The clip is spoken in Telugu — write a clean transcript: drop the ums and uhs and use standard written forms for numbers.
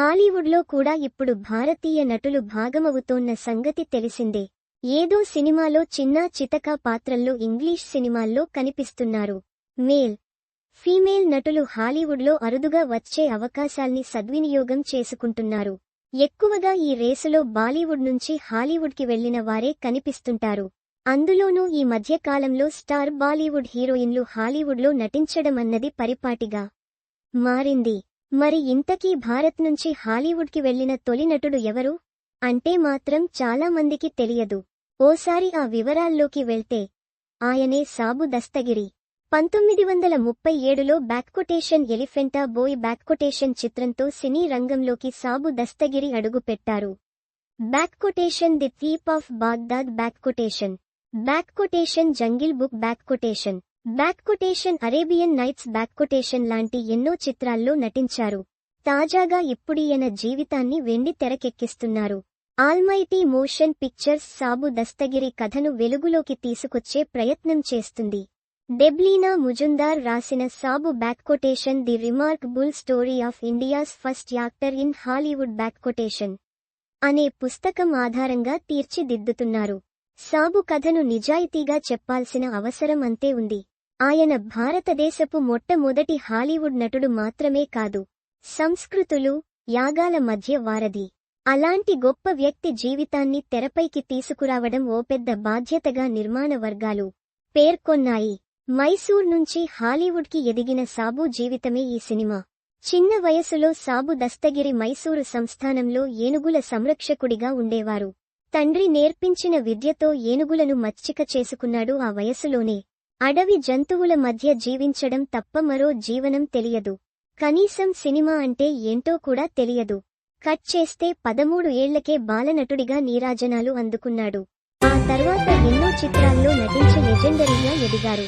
హాలీవుడ్లో కూడా ఇప్పుడు భారతీయ నటులు భాగమవుతోన్న సంగతి తెలిసిందే. ఏదో సినిమాలో చిన్నా చితకా పాత్రల్లో ఇంగ్లీష్ సినిమాల్లో కనిపిస్తున్నారు. మేల్, ఫీమేల్ నటులు హాలీవుడ్లో అరుదుగా వచ్చే అవకాశాల్ని సద్వినియోగం చేసుకుంటున్నారు. ఎక్కువగా ఈ రేసులో బాలీవుడ్ నుంచి హాలీవుడ్కి వెళ్లిన వారే కనిపిస్తుంటారు. అందులోనూ ఈ మధ్యకాలంలో స్టార్ బాలీవుడ్ హీరోయిన్లు హాలీవుడ్లో నటించడమన్నది పరిపాటిగా మారింది. మరి ఇంతకీ భారత్ నుంచి హాలీవుడ్కి వెళ్లిన తొలి నటుడు ఎవరు అంటే మాత్రం చాలా మందికి తెలియదు. ఓసారి ఆ వివరాల్లోకి వెళ్తే ఆయనే సాబు దస్తగిరి. 1937లో బ్యాక్కొటేషన్ ఎలిఫెంటా బోయ్ బ్యాక్కొటేషన్ చిత్రంతో సినీ రంగంలోకి సాబు దస్తగిరి అడుగుపెట్టారు. Back quotation the thief of Baghdad back quotation jungle book back quotation Arabian nights back quotation లాంటి ఎన్నో చిత్రాల్లో నటించారు. తాజాగా ఇప్పుడీయన జీవితాన్ని వెండి తెరకెక్కిస్తున్నారు. Almighty motion pictures Sabu Dastagiri కథను వెలుగులోకి తీసుకొచ్చే ప్రయత్నం చేస్తుంది. డెబ్లీనా ముజుందార్ రాసిన Sabu back quotation the remarkable story of India's first actor in Hollywood back quotation అనే పుస్తకం ఆధారంగా తీర్చిదిద్దుతున్నారు. సాబు కథను నిజాయితీగా చెప్పాల్సిన అవసరం అంతే ఉంది. ఆయన భారతదేశపు మొట్టమొదటి హాలీవుడ్ నటుడు మాత్రమే కాదు, సంస్కృతులు, యాగాల మధ్య వారధి. అలాంటి గొప్ప వ్యక్తి జీవితాన్ని తెరపైకి తీసుకురావడం ఓ పెద్ద బాధ్యతగా నిర్మాణ వర్గాలు పేర్కొన్నాయి. మైసూర్ నుంచి హాలీవుడ్కి ఎదిగిన సాబు జీవితమే ఈ సినిమా. చిన్న వయసులో సాబు దస్తగిరి మైసూరు సంస్థానంలో ఏనుగుల సంరక్షకుడిగా ఉండేవారు. తండ్రి నేర్పించిన విద్యతో ఏనుగులను మచ్చిక చేసుకున్నాడు. ఆ వయసులోనే అడవి జంతువుల మధ్య జీవించడం తప్ప మరో జీవనం తెలియదు. కనీసం సినిమా అంటే ఏంటో కూడా తెలియదు. కట్ చేస్తే 13 ఏళ్లకే బాలనటుడిగా నీరాజనాలు అందుకున్నాడు. ఆ తర్వాత ఎన్నో చిత్రాల్లో నటించి లెజెండరీగా ఎదిగారు.